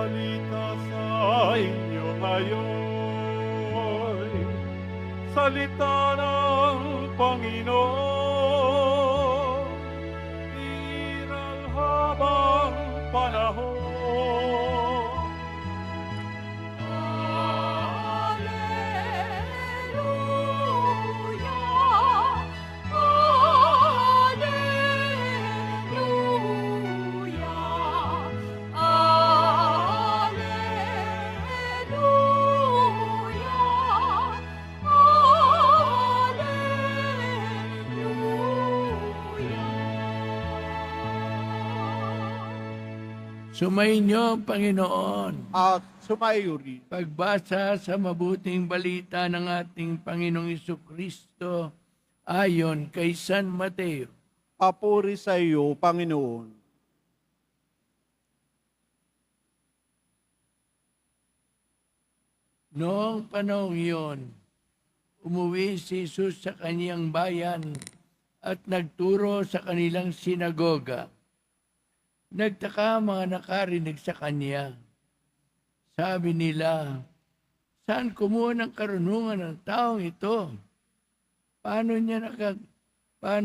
balita sa inyo ngayon, salita ng Panginoon, iral habang panahon. Sumainyo, Panginoon. At sumayo rin. Pagbasa sa mabuting balita ng ating Panginoong Jesucristo ayon kay San Mateo. Papuri sa iyo, Panginoon. Noong panahong iyon, umuwi si Jesus sa kaniyang bayan at nagturo sa kanilang sinagoga. Nagtaka ang mga nakarinig sa kanya. Sabi nila, saan kumuha ng karunungan ng taong ito? Paano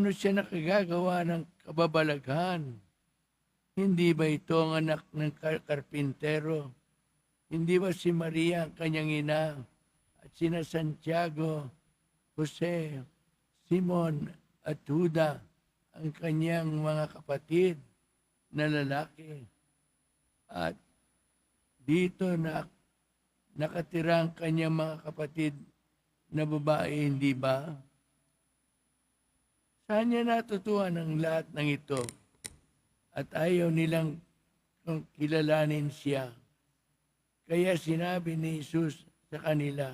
siya nakagagawa ng kababalaghan? Hindi ba ito ang anak ng karpintero? Hindi ba si Maria ang kanyang ina at sina Santiago, Jose, Simon at Juda ang kanyang mga kapatid na lalaki? At dito nakatira ang kanyang mga kapatid na babae, hindi ba? Saan niya natutuhan ang lahat ng ito? At ayaw nilang kilalanin siya. Kaya sinabi ni Jesus sa kanila,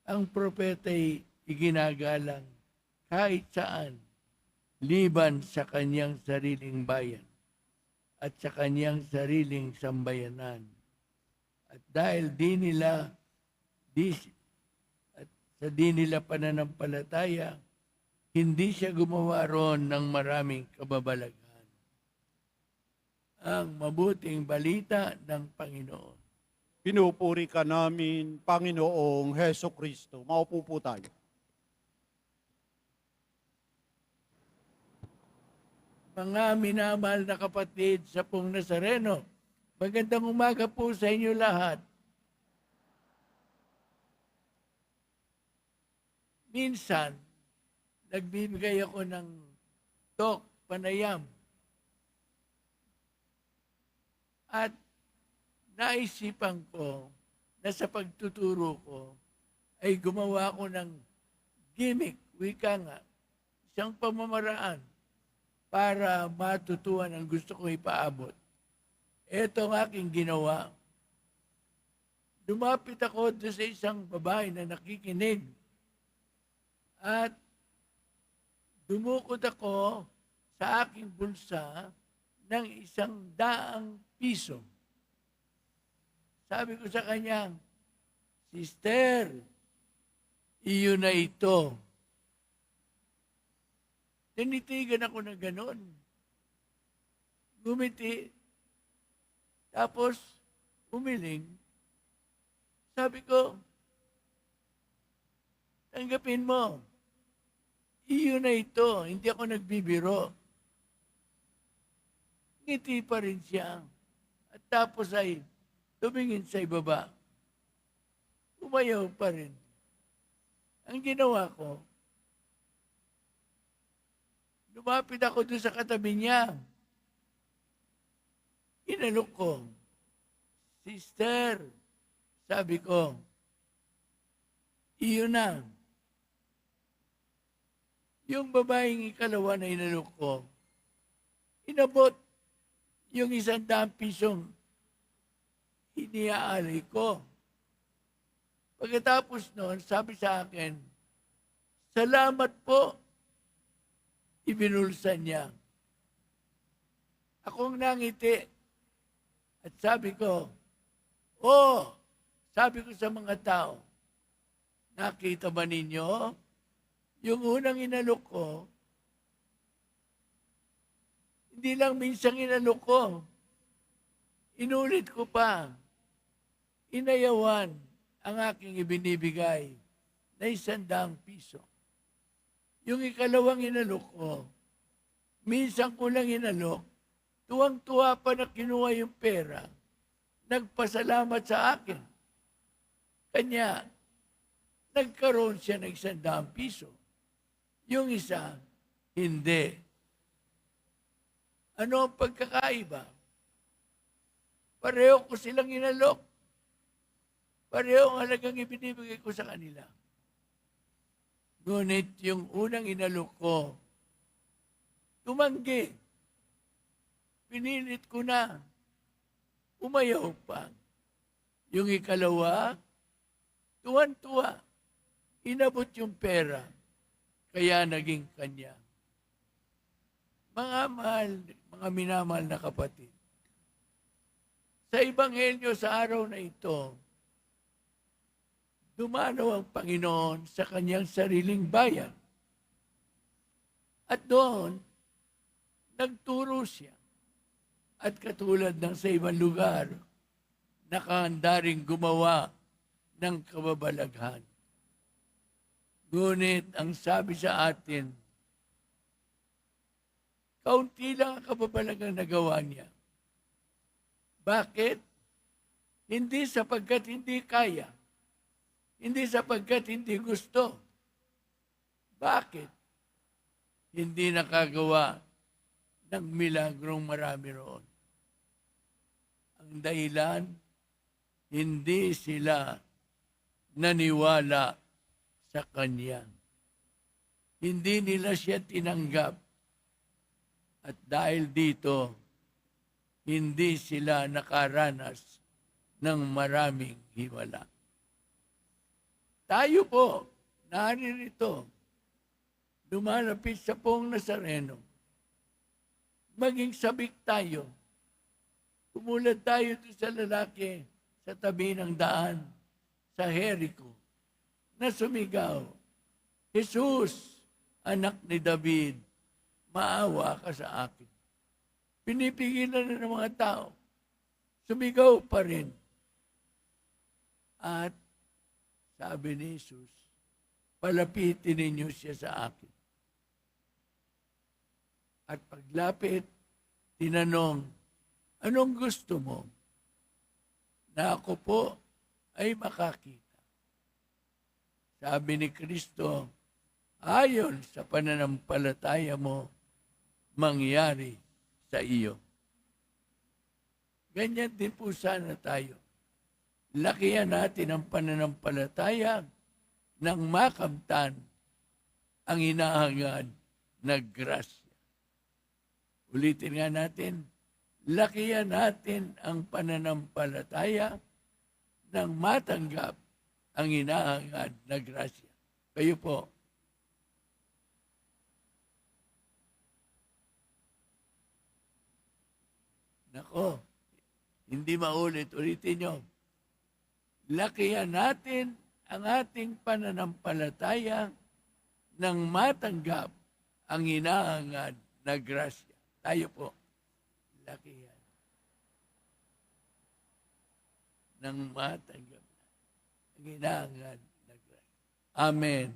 ang propeta'y iginagalang kahit saan, liban sa kanyang sariling bayan at sa kanyang sariling sambayanan. At dahil di nila pananampalataya, hindi siya gumawa roon ng maraming kababalaghan. Ang mabuting balita ng Panginoon. Pinupuri ka namin, Panginoong Heso Kristo. Maupo po tayo. Mga minamahal na kapatid sa Pong Nazareno, magandang umaga po sa inyo lahat. Minsan, nagbibigay ako ng talk, panayam. At naisipan ko na sa pagtuturo ko ay gumawa ko ng gimmick, wika nga, isang pamamaraan para matutuhan ang gusto kong ipaabot. Ito ang aking ginawa. Lumapit ako doon sa isang babae na nakikinig. At dumukot ako sa aking bulsa ng 100 piso. Sabi ko sa kanya, Sister, iyo na ito. Tinitigan ako na ganon. Gumiti. Tapos, umiling. Sabi ko, tanggapin mo. Iyo na ito. Hindi ako nagbibiro. Ngiti pa rin siya. At tapos ay tumingin sa ibaba. Umayaw pa rin. Ang ginawa ko, lumapit ako doon sa katabi niya. Inalok ko. Sister, sabi ko, iyo na. Yung babaeng ikalawa na inalok ko, inabot yung 100 pisong iniaalay ko. Pagkatapos noon, sabi sa akin, salamat po. Ibinulsan niya. Akong nangiti. At sabi ko, sabi ko sa mga tao, nakita ba ninyo? Yung unang inalok ko, Hindi lang minsang inalok ko. Inulit ko pa. Inayawan ang aking ibinibigay na 100 piso. Yung ikalawang inalok ko, minsan ko lang inalok, tuwang-tuwa pa na kinuha yung pera, nagpasalamat sa akin. Kanya, nagkaroon siya ng 100 piso. Yung isa, hindi. Ano ang pagkakaiba? Pareho ko silang inalok. Pareho ang halagang ibinibigay ko sa kanila. Ngunit yung unang inalok ko, tumanggi. Pinilit ko na. Umayaw pa. Yung ikalawa, tuwan-tuwa. Inabot yung pera. Kaya naging kanya. Mga minamahal na kapatid. Sa Ebanghelyo sa araw na ito, dumanaw ang Panginoon sa kanyang sariling bayan. At doon, nagturo siya. At katulad ng sa ibang lugar, nakahanda ring gumawa ng kababalaghan. Ngunit ang sabi sa atin, kaunti lang ang kababalaghang nagawa niya. Bakit? Hindi sapagkat hindi kaya. Hindi sapagkat hindi gusto. Bakit? Hindi nakagawa ng milagrong marami roon. Ang dahilan, hindi sila naniwala sa Kanya. Hindi nila siya tinanggap. At dahil dito, hindi sila nakaranas ng maraming himala. Tayo po, naririto, lumalapit sa Poong Nazareno. Maging sabik tayo. Tumulad tayo doon sa lalaki sa tabi ng daan, sa Jericho, na sumigaw, Jesus, anak ni David, maawa ka sa akin. Pinipigilan na ng mga tao. Sumigaw pa rin. At sabi ni Jesus, palapitin ninyo siya sa akin. At paglapit, tinanong, anong gusto mo? Na ako po ay makakita. Sabi ni Kristo, ayon sa pananampalataya mo, mangyari sa iyo. Ganyan din po sana tayo. Lakihan natin ang pananampalataya nang makamtan ang hinahangad na grasya. Ulitin nga natin, lakihan natin ang pananampalataya nang matanggap ang hinahangad na grasya. Kayo po. Nako, hindi maulit. Ulitin nyo. Lakihan natin ang ating pananampalataya nang matanggap ang hinahangad na grasya. Tayo po. Lakihan. Nang matanggap ang hinahangad na grasya. Amen.